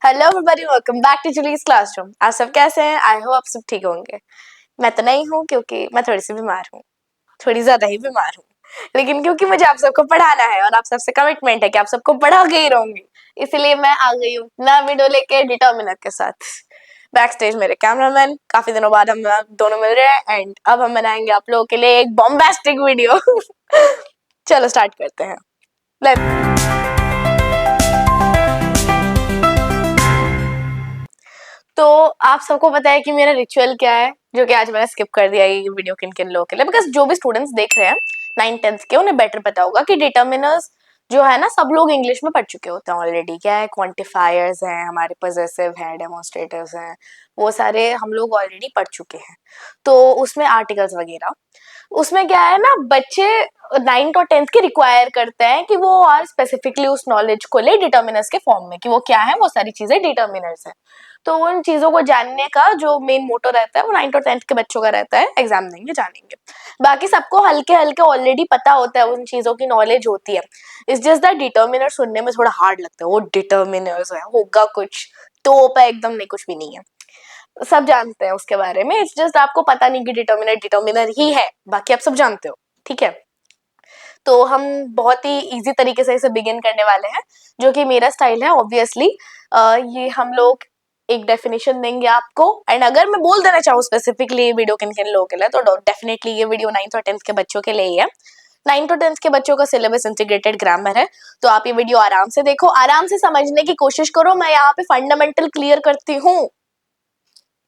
Hello everybody, welcome back to Julie's classroom. आप सब कैसे हैं? आई होप आप सब ठीक होंगे। मैं तो नहीं हूँ क्योंकि मैं थोड़ी सी बीमार हूँ, थोड़ी ज्यादा ही बीमार हूँ, लेकिन क्योंकि मुझे आप सबको पढ़ाना है और आप सबसे कमिटमेंट है कि आप सबको पढ़ा के ही रहूंगी, इसलिए मैं आ गई हूँ नया वीडियो लेके डिटर्मिनर के साथ। बैक स्टेज मेरे कैमरामैन, काफी दिनों बाद हम दोनों मिल रहे हैं एंड अब हम बनाएंगे आप लोगों के लिए एक बॉम्बास्टिक वीडियो। चलो स्टार्ट करते हैं। तो आप सबको पता है कि मेरा रिचुअल क्या है, जो कि आज मैंने स्किप कर दिया ये वीडियो किन किन लोगों के लिए, बिकॉज जो भी स्टूडेंट्स देख रहे हैं 9th-10th के, उन्हें बेटर पता होगा कि डिटर्मिनर्स जो है ना, सब लोग इंग्लिश में पढ़ चुके होते हैं ऑलरेडी। क्या है, क्वांटिफायर्स हैं, हमारे पॉजेसिव हैं, डेमोन्स्ट्रेटिव्स हैं, वो सारे हम लोग ऑलरेडी पढ़ चुके हैं। तो उसमें आर्टिकल्स वगैरह, उसमें क्या है ना, बच्चे 9th और 10th के रिक्वायर करते हैं कि वो और स्पेसिफिकली उस नॉलेज को ले डिटर्मिनर्स के फॉर्म में, कि वो क्या है, वो सारी चीजें डिटर्मिनर्स है। तो उन चीजों को जानने का जो मेन मोटो रहता है वो 9th और 10th के बच्चों का रहता है, एग्जाम देंगे जानेंगे। बाकी सबको हल्के हल्के ऑलरेडी पता होता है, उन चीजों की नॉलेज होती है। इट्स जस्ट दैट डिटर्मिनर सुनने में थोड़ा हार्ड लगता है। वो डिटर्मिनर्स है, होगा कुछ तो एकदम नहीं, कुछ भी नहीं है, सब जानते हैं उसके बारे में। इट्स जस्ट आपको पता नहीं कि डिटर्मिनर डिटर्मिनर ही है, बाकी आप सब जानते हो, ठीक है। तो हम बहुत ही इजी तरीके से इसे बिगिन करने वाले हैं, जो कि मेरा स्टाइल है ऑब्वियसली। ये हम लोग एक डेफिनेशन देंगे आपको, एंड अगर मैं बोल देना चाहूँ स्पेसिफिकली वीडियो किन किन लोगों के लिए, तो डेफिनेटली ये वीडियो 9th और 10th के बच्चों के लिए ही है। 9th और 10th के बच्चों का सिलेबस इंटीग्रेटेड ग्रामर है, तो आप ये वीडियो आराम से देखो, आराम से समझने की कोशिश करो। मैं यहाँ पे फंडामेंटल क्लियर करती हूँ,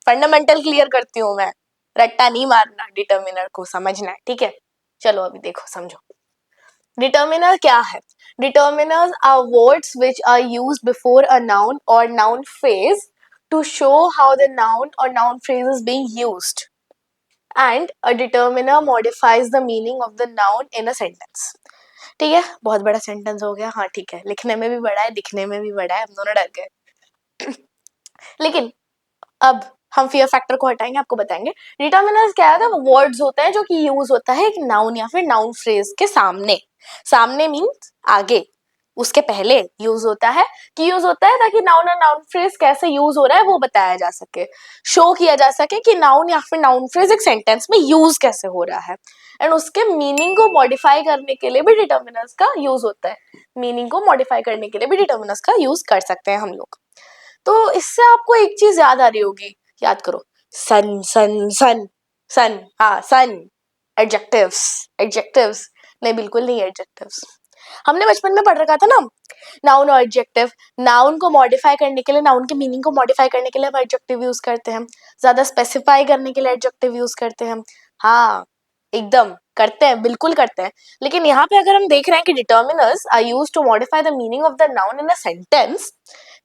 फंडामेंटल क्लियर करती हूँ मैं, रट्टा नहीं मारना, डिटर्मिनर को समझना है, ठीक है। चलो अभी देखो, समझो डिटर्मिनर क्या है। Determiners are words which are used before a noun और noun phrase to show how the noun और noun phrase is being used, and a determiner modifies the meaning of the noun in a sentence. ठीक है, बहुत बड़ा sentence हो गया, हाँ ठीक है, लिखने में भी बड़ा है, दिखने में भी बड़ा है, हम दोनों डर गए। लेकिन अब हम फियर फैक्टर को हटाएंगे, आपको बताएंगे डिटर्मिनर्स क्या है। वो वर्ड्स होते हैं जो कि यूज होता है एक नाउन या फिर नाउन फ्रेज के सामने। सामने मीन्स आगे, उसके पहले यूज होता है, कि यूज होता है ताकि नाउन और नाउन फ्रेज कैसे यूज हो रहा है वो बताया जा सके, शो किया जा सके कि नाउन या फिर नाउन फ्रेज एक सेंटेंस में यूज कैसे हो रहा है। एंड उसके मीनिंग को मॉडिफाई करने के लिए भी डिटर्मिनर्स का यूज होता है। मीनिंग को मॉडिफाई करने के लिए भी डिटर्मिनर्स का यूज कर सकते हैं हम लोग। तो इससे आपको एक चीज याद आ रही होगी, याद करो, सन सन सन सन, हाँ सन। एडजेक्टिव्स, एडजेक्टिव्स नहीं, बिल्कुल नहीं एडजेक्टिव्स। हमने बचपन में पढ़ रखा था ना, नाउन और एडजेक्टिव। नाउन को मॉडिफाई करने के लिए, नाउन के मीनिंग को मॉडिफाई करने के लिए हम एडजेक्टिव यूज करते हैं, ज्यादा स्पेसिफाई करने के लिए एडजेक्टिव यूज करते हैं। हाँ एकदम करते हैं, बिल्कुल करते हैं। लेकिन यहाँ पे अगर हम देख रहे हैं कि determiners are used to modify the meaning of the noun in a sentence,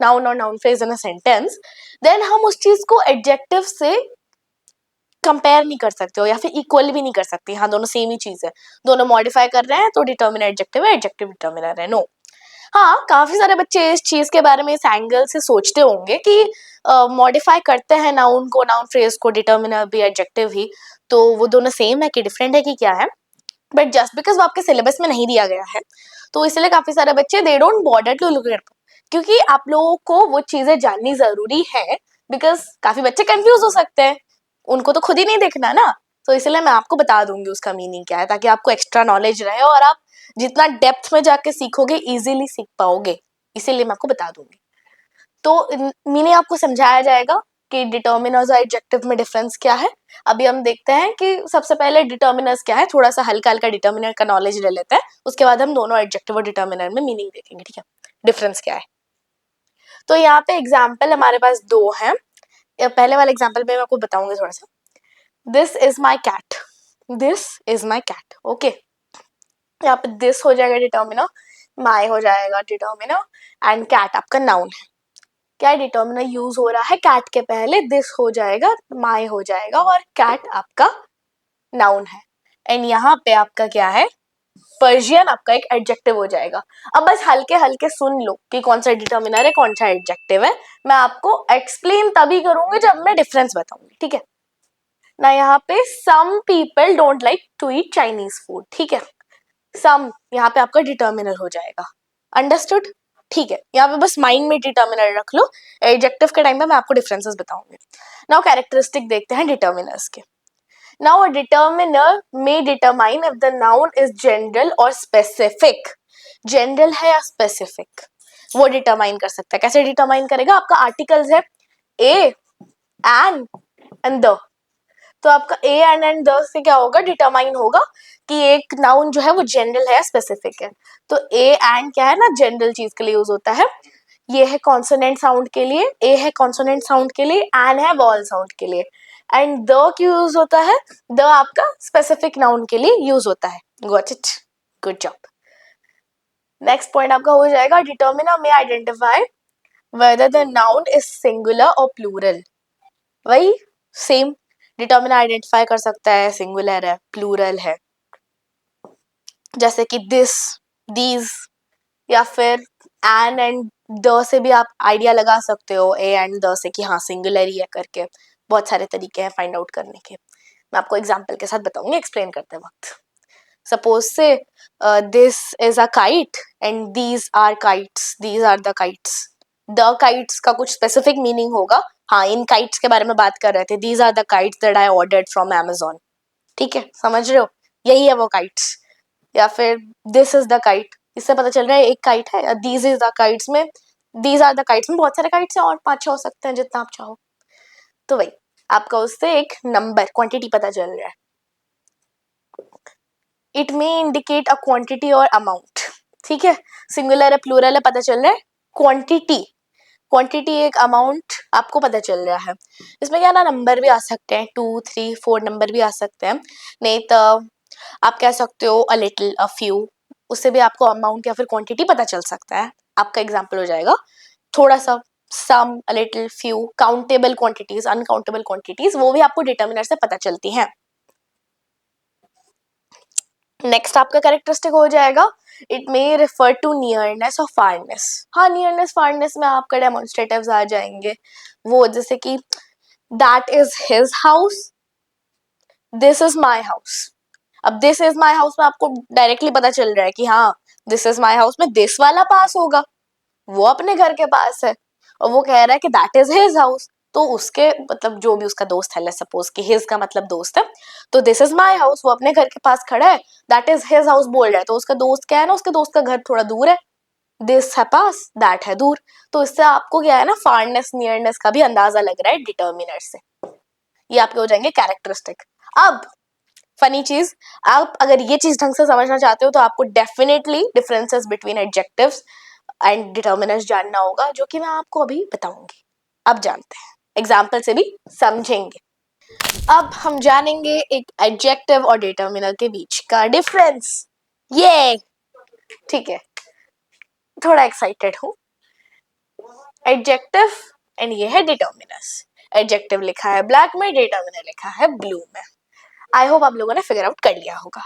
noun और noun phrase in a sentence, then हम उस चीज को एडजेक्टिव से कंपेयर नहीं कर सकते हो या फिर इक्वल भी नहीं कर सकते। हाँ दोनों सेम ही चीज है, दोनों मॉडिफाई कर रहे हैं, तो डिटर्मिनर एडजेक्टिव है, एडजेक्टिव डिटर्मिनर है। नो, हाँ काफी सारे बच्चे इस चीज के बारे में इस एंगल से सोचते होंगे कि मॉडिफाई करते हैं नाउन को, नाउन फ्रेज को, डिटर्मिनर भी एडजेक्टिव ही, तो वो दोनों सेम है कि डिफरेंट है कि क्या है। बट जस्ट बिकॉज वो आपके सिलेबस में नहीं दिया गया है, तो इसलिए काफी सारे बच्चे they don't bother to look it, क्योंकि आप लोगों को वो चीजें जाननी जरूरी है, बिकॉज काफी बच्चे कंफ्यूज हो सकते हैं, उनको तो खुद ही नहीं देखना ना। तो इसलिए मैं आपको बता दूंगी उसका मीनिंग क्या है, ताकि आपको एक्स्ट्रा नॉलेज रहे और आप जितना डेप्थ में जाके सीखोगे इजीली सीख पाओगे, इसीलिए मैं आपको बता दूंगी। तो मीनिंग आपको समझाया जाएगा कि डिटर्मिनर्स और एडजेक्टिव में डिफरेंस क्या है। अभी हम देखते हैं कि सबसे पहले डिटर्मिनर्स क्या है, थोड़ा सा हल्का हल्का डिटर्मिनर का नॉलेज ले लेते हैं, उसके बाद हम दोनों एडजेक्टिव और डिटर्मिनर में मीनिंग देखेंगे, ठीक है, डिफरेंस क्या है। तो यहाँ पे एग्जाम्पल हमारे पास दो हैं। पहले वाले एग्जाम्पल में मैं आपको बताऊंगी थोड़ा सा। This is my cat, this is my cat, okay. यहाँ पे दिस हो जाएगा डिटर्मिनर, माई हो जाएगा डिटर्मिनर, एंड कैट आपका नाउन है। क्या डिटर्मिनर यूज हो रहा है कैट के पहले, दिस हो जाएगा, माई हो जाएगा, और कैट आपका नाउन है। एंड यहाँ पे आपका क्या है, पर्शियन आपका एक एडजेक्टिव हो जाएगा। अब बस हल्के हल्के सुन लो कि कौन सा डिटर्मिनर है, कौन सा एडजेक्टिव है। मैं आपको एक्सप्लेन तभी करूंगी जब मैं डिफरेंस बताऊंगी, ठीक है ना। यहाँ पे some people don't like to eat Chinese food, ठीक है। सम यहाँ पे आपका डिटर्मिनर हो जाएगा, अंडरस्टूड। ठीक है, यहाँ पे बस माइंड में डिटर्मिनर रख लो, एडजेक्टिव के टाइम पे मैं आपको डिफरेंसेस बताऊंगी। नाउ कैरेक्टरिस्टिक देखते हैं डिटर्मिनर्स के। Now a determiner may determine if the noun is general और स्पेसिफिक। जनरल है या स्पेसिफिक, वो डिटरमाइन कर सकता है। कैसे डिटरमाइन करेगा? आपका आर्टिकल्स है ए, एन एंड द, तो आपका ए एंड द से क्या होगा? डिटरमाइन होगा कि एक नाउन जो है वो जनरल है या स्पेसिफिक है। तो ए एंड क्या है ना, जनरल चीज के लिए यूज होता है। ये है कॉन्सोनेंट साउंड के लिए, ए है कॉन्सोनेंट साउंड के लिए, एन है वॉवल साउंड के लिए, एंड द क्यों यूज होता है? द आपका स्पेसिफिक नाउन के लिए यूज होता है। Got it, good job. Next point आपका हो जाएगा डिटर्मिनर में identify whether the noun is singular or plural। वही सेम, डिटर्मिनर आइडेंटिफाई कर सकता है सिंगुलर है, प्लूरल है, जैसे कि दिस, दीज, या फिर एन एंड द से भी आप आइडिया लगा सकते हो ए एंड द से कि हाँ सिंगुलर ही है करके। बहुत सारे तरीके हैं फाइंड आउट करने के, मैं आपको एग्जांपल के साथ बताऊंगी एक्सप्लेन करते वक्त। Suppose say this is a kite and these are kites, these are the kites. The kites का कुछ स्पेसिफिक मीनिंग होगा, हाँ इन काइट्स के बारे में बात कर रहे थे, these are the kites that I ordered from Amazon। ठीक है, समझ रहे हो, यही है वो काइट्स। या फिर दिस इज द काइट, इससे पता चल रहा है एक काइट है। या दीज इज द काइट्स में, दीज आर द काइट्स में बहुत सारे काइट्स हैं और 5-6 हो सकते हैं जितना आप चाहो। तो वही आपका उससे एक नंबर क्वांटिटी पता चल रहा है। It may indicate a quantity और अमाउंट। ठीक है, सिंगुलर है प्लूरल है पता चल रहा है, क्वांटिटी, क्वांटिटी एक अमाउंट आपको पता चल रहा है। इसमें क्या ना नंबर भी आ सकते हैं, 2, 3, 4 नंबर भी आ सकते हैं। नहीं तो आप कह सकते हो अ लिटिल, अ फ्यू, उससे भी आपको अमाउंट या फिर क्वांटिटी पता चल सकता है। आपका एग्जांपल हो जाएगा थोड़ा सा, some, a little, few. Countable quantities, uncountable quantities, वो भी आपको डिटर्मिनर से पता चलती हैं। नेक्स्ट आपका कैरेक्टरिस्टिक हो जाएगा it may refer to nearness और फारनेस। हाँ, नियरनेस फारनेस में आपका डेमोन्स्ट्रेटिव्स आ जाएंगे, वो जैसे कि that is his house, this is my house. अब दिस इज माई हाउस में आपको डायरेक्टली पता चल रहा है कि हाँ दिस इज माई हाउस में दिस वाला पास होगा, वो अपने घर के पास है। और वो कह रहा है कि दैट इज हिज हाउस, तो उसके मतलब जो भी उसका दोस्त है, लेट्स सपोज कि हिज का मतलब दोस्त है, तो दिस इज माई हाउस, वो अपने घर के पास खड़ा है, दैट इज हिज हाउस बोल रहा है, तो उसका दोस्त क्या है ना, उसके दोस्त का घर थोड़ा दूर है, दिस है पास, दैट है दूर। तो इससे आपको क्या है ना फारनेस नियरनेस का भी अंदाजा लग रहा है डिटर्मिनर से। ये आपके हो जाएंगे कैरेक्टरिस्टिक। अब फनी चीज, आप अगर ये चीज ढंग से समझना चाहते हो तो आपको definitely differences between adjectives and determiners जानना होगा, जो कि मैं आपको अभी बताऊंगी। अब जानते हैं, एग्जाम्पल से भी समझेंगे। अब हम जानेंगे एक एडजेक्टिव और डिटर्मिनर के बीच का डिफरेंस। ये ठीक है, थोड़ा एक्साइटेड हूँ। एडजेक्टिव एंड ये है डिटर्मिनर्स। एडजेक्टिव लिखा है ब्लैक में, डिटर्मिनर लिखा है ब्लू में। आई होप आप लोगों ने फिगर आउट कर लिया होगा।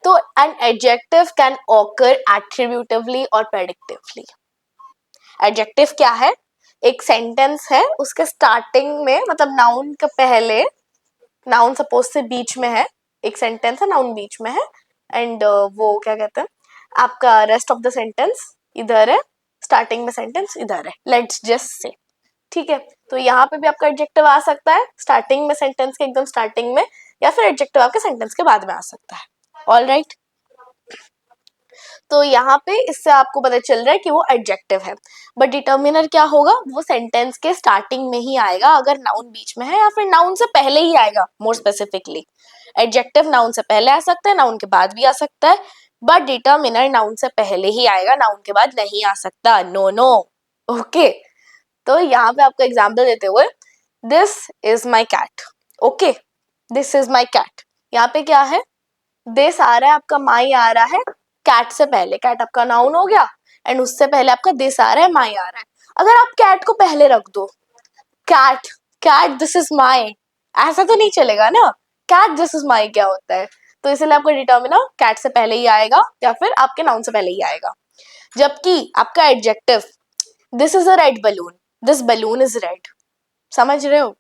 तो an adjective can occur attributively और प्रेडिक्टिवली। एडजेक्टिव क्या है? एक सेंटेंस है, उसके स्टार्टिंग में मतलब नाउन के पहले, नाउन सपोज से बीच में है, एक सेंटेंस है नाउन बीच में है, एंड वो क्या कहते हैं, आपका रेस्ट ऑफ द सेंटेंस इधर है, स्टार्टिंग में सेंटेंस इधर है, लेट्स जस्ट से। ठीक है, तो यहाँ पे भी आपका एडजेक्टिव आ सकता है स्टार्टिंग में, सेंटेंस के एकदम स्टार्टिंग में, या फिर एडजेक्टिव आपके सेंटेंस के बाद में आ सकता है। ऑल राइट, तो यहाँ पे इससे आपको पता चल रहा है कि वो एडजेक्टिव है। बट डिटर्मिनर क्या होगा? वो सेंटेंस के स्टार्टिंग में ही आएगा अगर नाउन बीच में है, या फिर नाउन से पहले ही आएगा। मोर स्पेसिफिकली एडजेक्टिव नाउन से पहले आ सकता है, नाउन के बाद भी आ सकता है, बट डिटर्मिनर नाउन से पहले ही आएगा, नाउन के बाद नहीं आ सकता। No no, okay. तो यहाँ पे आपको एग्जाम्पल देते हुए, this is my cat. Okay, this is my cat, यहाँ पे क्या है? दिस आ रहा है आपका, माई आ रहा है कैट से पहले, कैट आपका नाउन हो गया, एंड उससे पहले आपका दिस आ रहा है, माई आ रहा है। अगर आप कैट को पहले रख दो, cat, cat this is my, ऐसा तो नहीं चलेगा ना। कैट दिस इज माई क्या होता है? तो इसलिए आपका डिटर्मिनर कैट से पहले ही आएगा, या फिर आपके नाउन से पहले ही आएगा। जबकि आपका adjective, this is a red balloon, this balloon is red, समझ रहे हो,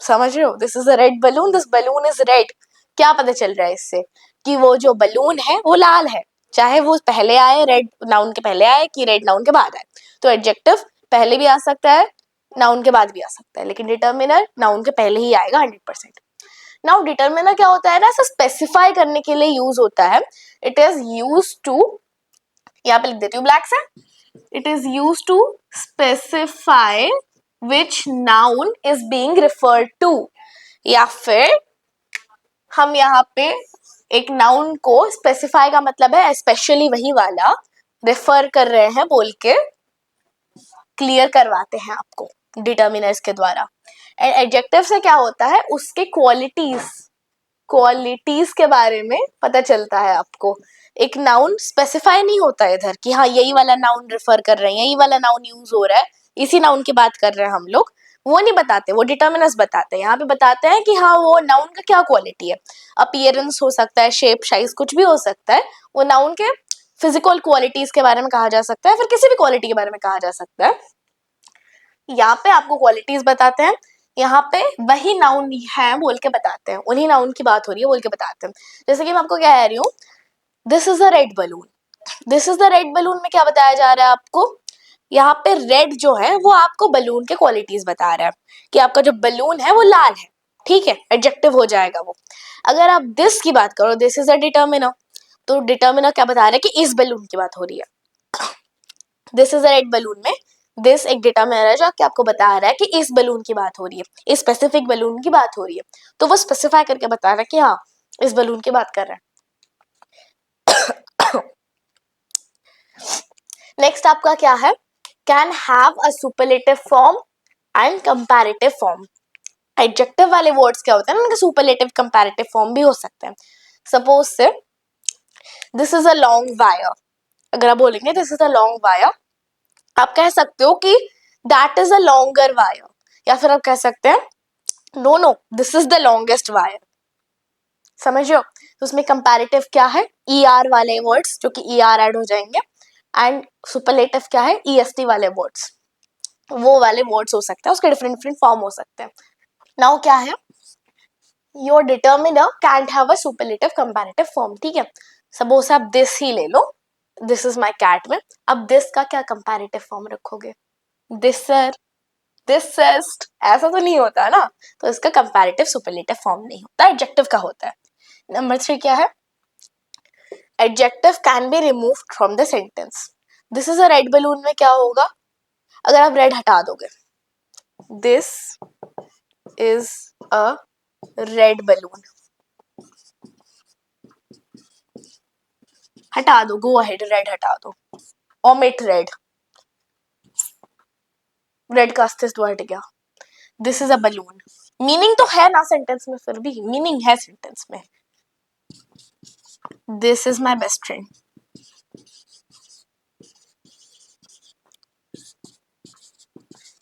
समझ रहे हो, this is a red balloon, this balloon is red. क्या पता चल रहा है इससे? कि वो जो बलून है वो लाल है। चाहे वो पहले आए, रेड नाउन के पहले आए कि रेड नाउन के बाद आए। तो एडजेक्टिव पहले भी आ सकता है, नाउन के बाद भी आ सकता है, लेकिन डिटर्मिनर नाउन के पहले ही आएगा 100%। नाउ डिटर्मिनर क्या होता है ना, ऐसा स्पेसिफाई करने के लिए यूज होता है। इट इज यूज टू, यहाँ पे लिख देती हूँ ब्लैक से, it is use to specify which noun is being referred to, या फिर हम यहाँ पे एक नाउन को स्पेसिफाई का मतलब है स्पेशली वही वाला रेफर कर रहे हैं बोल के क्लियर करवाते हैं आपको डिटर्मिनर्स के द्वारा। एंड एडजेक्टिव से क्या होता है, उसके क्वालिटीज के बारे में पता चलता है आपको। एक नाउन स्पेसिफाई नहीं होता है इधर कि हाँ यही वाला नाउन रेफर कर रहे हैं, यही वाला नाउन यूज हो रहा है, इसी नाउन की बात कर रहे हैं हम लोग, वो नहीं बताते, वो डिटर्मिनर्स बताते हैं। यहाँ पे बताते हैं कि हाँ वो नाउन का क्या क्वालिटी है, अपीयरेंस हो सकता है, शेप साइज कुछ भी हो सकता है, वो नाउन के फिजिकल क्वालिटीज के बारे में कहा जा सकता है, फिर किसी भी क्वालिटी के बारे में कहा जा सकता है। यहाँ पे आपको क्वालिटीज बताते हैं, यहाँ पे वही नाउन है बोल के बताते हैं, उन्हीं नाउन की बात हो रही है बोल के बताते हैं। जैसे कि मैं आपको क्या कह रही हूँ, this is a red balloon, this is the red balloon में क्या बताया जा रहा है आपको, यहाँ पे रेड जो है वो आपको बलून के क्वालिटीज बता रहा है कि आपका जो बलून है वो लाल है, ठीक है, एडजेक्टिव हो जाएगा वो। अगर आप दिस की बात करो, दिस इज अ डिटर्मिनर, तो डिटर्मिनर क्या बता रहा है कि इस बलून की बात हो रही है। This is a red balloon में दिस एक डिटर्मिनर है जो आपको बता रहा है कि इस बलून की बात हो रही है, इस स्पेसिफिक बलून की बात हो रही है, तो वो स्पेसिफाई करके बता रहा है कि हाँ इस बलून की बात कर रहा है। नेक्स्ट आपका क्या है, can have a superlative form and comparative form. Adjective वाले वर्ड्स क्या होते हैं ना, उनका सुपरलेटिव कंपैरेटिव फॉर्म भी हो सकते हैं। Suppose say this is a long wire, अगर आप बोलेंगे this is a long wire, आप कह सकते हो कि that is a longer wire, या फिर आप कह सकते हैं no no this is the longest wire. समझ रहे हो, तो उसमें कंपैरेटिव क्या है, ई आर वाले वर्ड्स जो कि ई आर ऐड हो जाएंगे, एंड सुपरलेटिव क्या है, ई एस टी वाले वर्ड्स, वो वाले वर्ड्स हो सकते हैं, उसके डिफरेंट डिफरेंट फॉर्म हो सकते हैं। नाउ क्या है, your determiner cantt have a superlative comparative form, ठीक है। सपोज आप दिस ही ले लो, दिस इज माय कैट में, अब दिस का क्या कंपैरेटिव फॉर्म रखोगे, दिस सर, दिस सेस्ट, ऐसा तो नहीं होता ना, तो इसका कंपैरेटिव सुपरलेटिव फॉर्म नहीं होता, एडजेक्टिव का होता है। नंबर 3 क्या है, adjective can be removed from the sentence. This is a red balloon में क्या होगा, अगर आप रेड हटा दोगे, this is a red balloon, हटा दो, गो अहेड, रेड हटा दो, ओमिट रेड, रेड का अस्तित्व हट गया, this is a balloon. Meaning तो है ना सेंटेंस में, फिर भी मीनिंग है सेंटेंस में, this is my best friend.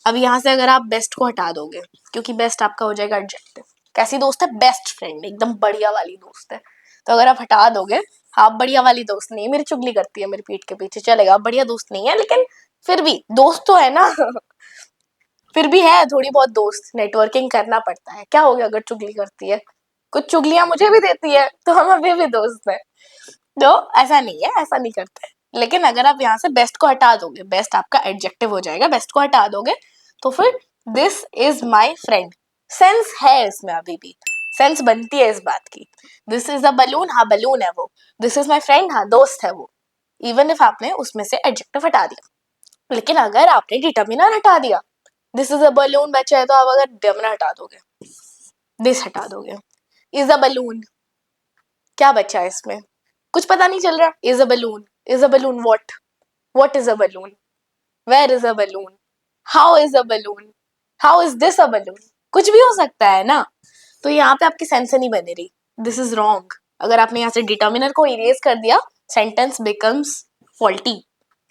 अब यहाँ से अगर आप बेस्ट को हटा दोगे, क्योंकि बेस्ट आपका हो जाएगा एडजेक्टिव, कैसी दोस्त है, बेस्ट फ्रेंड, एकदम बढ़िया वाली दोस्त है, तो अगर आप हटा दोगे, हाँ बढ़िया वाली दोस्त नहीं है, मेरी चुगली करती है मेरी पीठ के पीछे, चलेगा, बढ़िया दोस्त नहीं है लेकिन फिर भी दोस्त तो है ना। फिर भी है थोड़ी बहुत दोस्त, नेटवर्किंग करना पड़ता है, क्या हो गया अगर चुगली करती है, कुछ चुगलियां मुझे भी देती है, तो हम अभी भी दोस्त है। तो ऐसा नहीं है, ऐसा नहीं करते, लेकिन अगर आप यहाँ से बेस्ट को हटा दोगे, बेस्ट आपका एडजेक्टिव हो जाएगा, बेस्ट को हटा दोगे तो फिर this is my friend, sense है इसमें, अभी भी सेंस बनती है इस बात की। दिस इज अ बलून, हाँ बलून है वो, दिस इज माई फ्रेंड, हाँ दोस्त है वो, इवन इफ आपने उसमें से एडजेक्टिव हटा दिया। लेकिन अगर आपने डिटर्मिनर हटा दिया, दिस इज अ बलून बचा है, तो आप अगर डिटर्मिनर हटा दोगे, दिस हटा दोगे, इज अ बलून, क्या बचा है इसमें, कुछ पता नहीं चल रहा, is a balloon, is a balloon what is a balloon, where is a balloon, how is a balloon, how is this a balloon, कुछ भी हो सकता है ना, तो यहाँ पे आपकी सेंस नहीं बने रही, दिस इज रॉन्ग। अगर आपने यहाँ से डिटर्मिनर को इरेज कर दिया, सेंटेंस बिकम्स फॉल्टी,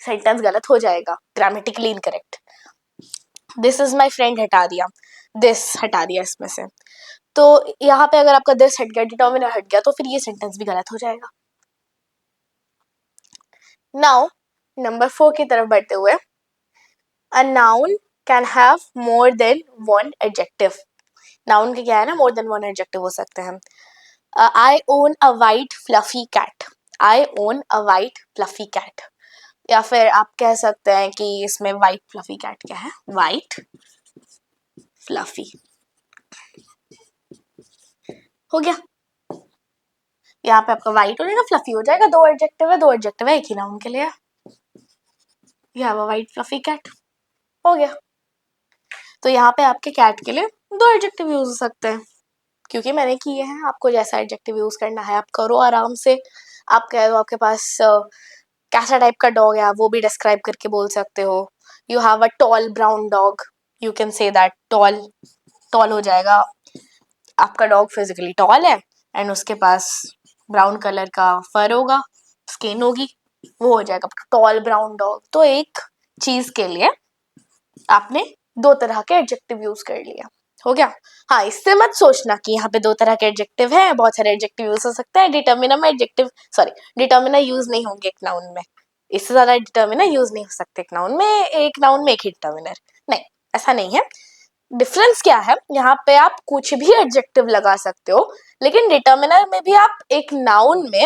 सेंटेंस गलत हो जाएगा, grammatically incorrect. This is my friend हटा दिया, दिस हटा दिया इसमें से, तो यहाँ पे अगर आपका दिस हट गया, डिटर्मिनर हट गया, तो फिर ये सेंटेंस भी गलत हो जाएगा। नाउ नंबर 4 की तरफ बढ़ते हुए, a noun can have more than one adjective. Noun के क्या है ना, मोर देन वन एडजेक्टिव हो सकते हैं। I own a white fluffy cat, I own a white fluffy cat, या फिर आप कह सकते हैं कि इसमें वाइट फ्लफी कैट क्या है, वाइट फ्लफी हो गया। यहाँ पे आपका वाइट हो जाएगा, फ्लफी हो जाएगा, दो एडजेक्टिव है एक ही नाउन के लिए। You have a white fluffy cat, हो गया। तो यहाँ पे आपके कैट के लिए दो एडजेक्टिव यूज हो सकते हैं, क्योंकि मैंने किए हैं। आपको जैसा एडजेक्टिव यूज करना है आप करो आराम से। आप कह दो आपके पास कैसा टाइप का डॉग है, आप वो भी डिस्क्राइब करके बोल सकते हो। You have a tall brown dog, you can say that tall, tall हो जाएगा, आपका डॉग फिजिकली टॉल है एंड उसके पास ब्राउन कलर का फर होगा, स्किन होगी, वो हो जाएगा टॉल ब्राउन डॉग। तो एक चीज के लिए आपने दो तरह के एडजेक्टिव यूज कर लिया, हो गया। हाँ, इससे मत सोचना कि यहाँ पे दो तरह के एडजेक्टिव हैं, बहुत सारे एडजेक्टिव यूज हो सकते हैं। डिटर्मिनर में एडजेक्टिव सॉरी डिटर्मिनर यूज नहीं होंगे एक नाउन में, इससे ज्यादा डिटर्मिनर यूज नहीं हो सकते एक नाउन में, एक नाउन में एक ही डिटर्मिनर नहीं, ऐसा नहीं है। डिफरेंस क्या है, यहाँ पे आप कुछ भी एडजेक्टिव लगा सकते हो, लेकिन डिटर्मिनर में भी आप एक नाउन में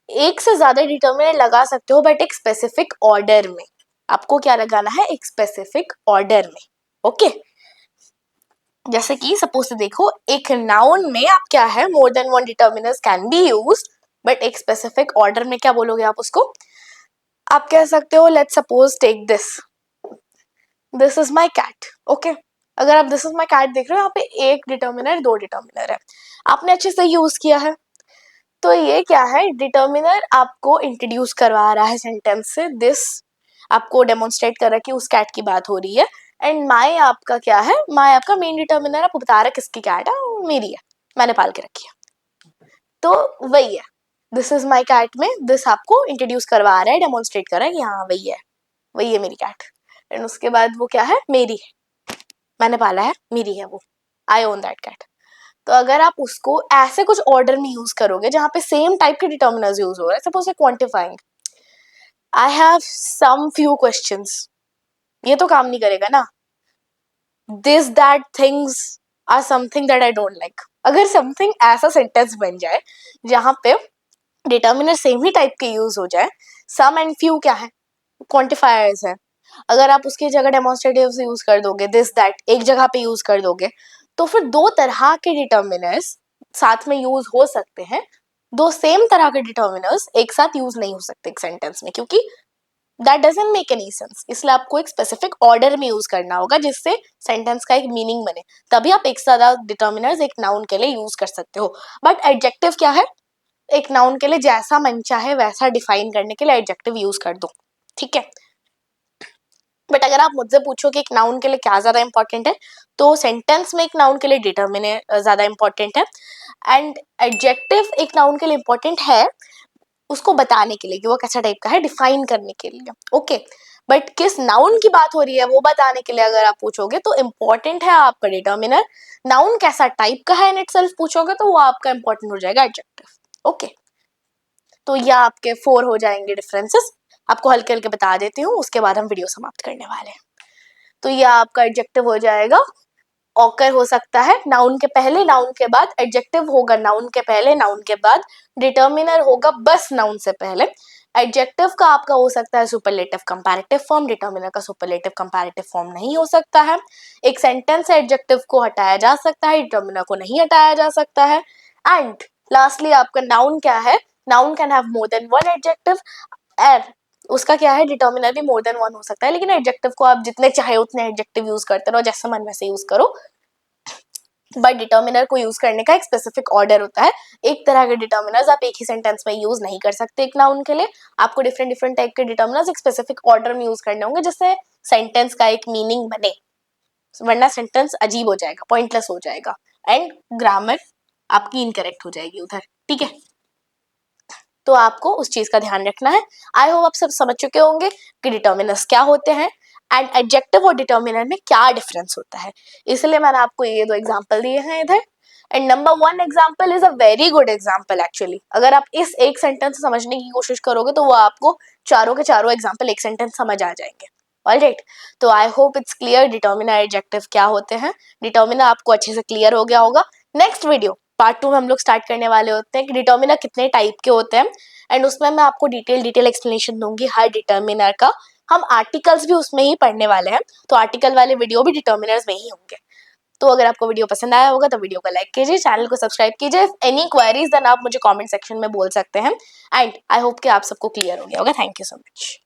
एक से ज्यादा डिटर्मिनर लगा सकते हो, बट एक स्पेसिफिक ऑर्डर में। आपको क्या लगाना है, एक स्पेसिफिक ऑर्डर में, ओके। जैसे कि सपोज से देखो, एक नाउन में आप क्या है, more than one determiners can be used, but एक स्पेसिफिक ऑर्डर में क्या बोलोगे आप उसको, आप कह सकते हो let's suppose take this is my cat, okay. अगर आप दिस इज माई कैट देख रहे हो, यहाँ पे एक डिटर्मिनर दो डिटर्मिनर है, आपने अच्छे से यूज किया है। तो ये क्या है, डिटर्मिनर आपको इंट्रोड्यूस करवा रहा है सेंटेंस से, दिस आपको डेमोन्स्ट्रेट कर रहा है कि उस कैट की बात हो रही है। एंड माई आपका क्या है, माई आपका मेन डिटर्मिनर, आपको बता रहा है किसकी कैट है, मेरी है, मैंने पाल के रखी है। तो वही है, दिस इज माई कैट में दिस आपको इंट्रोड्यूस करवा रहा है, डेमोन्स्ट्रेट कर रहा है कि हाँ वही है मेरी कैट। एंड उसके बाद वो क्या है, मेरी है, मैंने पाला है, मेरी है वो, आई ओन दैट कैट। तो अगर आप उसको ऐसे कुछ ऑर्डर में यूज करोगे जहां पे सेम टाइप के डिटर्मिनर्स यूज हो रहे हैं, suppose quantifying, I have some few questions, ये तो काम नहीं करेगा ना। This that things are something that I don't like, अगर समथिंग ऐसा सेंटेंस बन जाए जहां पे डिटर्मिनर सेम ही टाइप के यूज हो जाए, सम एंड फ्यू क्या है, क्वांटिफायर्स है, अगर आप उसकी जगह डेमोन्स्ट्रेटिव्स यूज कर दोगे, दिस दैट एक जगह पे यूज कर दोगे, तो फिर दो तरह के डिटर्मिनर्स साथ में यूज हो सकते हैं। दो सेम तरह के डिटर्मिनर्स एक साथ यूज नहीं हो सकते एक सेंटेंस में, क्योंकि that doesn't make any sense. इसलिए आपको एक स्पेसिफिक ऑर्डर में यूज करना होगा जिससे सेंटेंस का एक मीनिंग बने, तभी आप एक से ज्यादा डिटर्मिनर्स एक नाउन के लिए यूज कर सकते हो। बट एडजेक्टिव क्या है, एक नाउन के लिए जैसा मन चाहे वैसा डिफाइन करने के लिए एडजेक्टिव यूज कर दो, ठीक है। बट अगर आप मुझसे पूछो कि एक नाउन के लिए क्या ज्यादा इंपॉर्टेंट है, तो सेंटेंस में एक नाउन के लिए डिटर्मिनर ज्यादा इंपॉर्टेंट है, एंड एडजेक्टिव एक नाउन के लिए इंपॉर्टेंट है उसको बताने के लिए कि वो कैसा टाइप का है, डिफाइन करने के लिए, ओके। बट किस नाउन की बात हो रही है वो बताने के लिए अगर आप पूछोगे तो इंपॉर्टेंट है आपका डिटर्मिनर। नाउन कैसा टाइप का है इन इटसेल्फ पूछोगे तो वो आपका इंपॉर्टेंट हो जाएगा एडजेक्टिव, ओके। तो ये आपके 4 हो जाएंगे डिफरेंसेस, आपको हल्के हल्के बता देती हूँ, उसके बाद हम वीडियो समाप्त करने वाले हैं। तो ये आपका एडजेक्टिव हो जाएगा, ऑकर हो सकता है नाउन के पहले नाउन के बाद, एडजेक्टिव होगा नाउन के पहले नाउन के बाद, डिटर्मिनर होगा बस नाउन से पहले। एडजेक्टिव का आपका हो सकता है सुपरलेटिव कंपैरेटिव फॉर्म, डिटर्मिनर का सुपरलेटिव कंपैरेटिव फॉर्म नहीं हो सकता है। एक सेंटेंस से एडजेक्टिव को हटाया जा सकता है, डिटर्मिनर को नहीं हटाया जा सकता है। एंड लास्टली आपका नाउन क्या है, noun can have more than one adjective, and उसका क्या है, डिटर्मिनर भी मोर देन वन हो सकता है, लेकिन एडजेक्टिव को आप जितने चाहे उतने एडजेक्टिव यूज करते रहो, जैसा मन वैसे यूज करो। बट डिटर्मिनर को यूज करने का एक स्पेसिफिक ऑर्डर होता है, एक तरह के डिटर्मिनर्स आप एक ही सेंटेंस में यूज नहीं कर सकते एक नाउन के लिए, आपको डिफरेंट डिफरेंट टाइप के डिटर्मिनर्स एक स्पेसिफिक ऑर्डर में यूज करने होंगे जिससे सेंटेंस का एक मीनिंग बने, वरना सेंटेंस अजीब हो जाएगा, पॉइंटलेस हो जाएगा, एंड ग्रामर आपकी इनकरेक्ट हो जाएगी उधर, ठीक है। तो आपको उस चीज का ध्यान रखना है। आई होप आप सब समझ चुके होंगे कि डिटर्मिनर्स क्या होते हैं एंड एडजेक्टिव और डिटर्मिनर में क्या डिफरेंस होता है, इसलिए मैंने आपको ये दो एग्जांपल दिए हैं इधर। And number 1 example is a very good example actually, अगर आप इस एक सेंटेंस से समझने की कोशिश करोगे तो वो आपको चारों के चारों एग्जांपल एक सेंटेंस समझ आ जाएंगे, ऑलराइट। तो I hope it's clear determiner adjective क्या होते हैं, डिटर्मिनर आपको अच्छे से क्लियर हो गया होगा। नेक्स्ट वीडियो पार्ट 2 में हम लोग स्टार्ट करने वाले होते हैं कि डिटर्मिनर कितने टाइप के होते हैं एंड उसमें मैं आपको डिटेल एक्सप्लेनेशन दूंगी हर डिटर्मिनर का। हम आर्टिकल्स भी उसमें ही पढ़ने वाले हैं, तो आर्टिकल वाले वीडियो भी डिटर्मिनर्स में ही होंगे। तो अगर आपको वीडियो पसंद आया होगा तो वीडियो को लाइक कीजिए, चैनल को सब्सक्राइब कीजिए। एनी क्वेरीज देन आप मुझे कमेंट सेक्शन में बोल सकते हैं। एंड आई होप कि आप सबको क्लियर हो गया होगा। Thank you so much.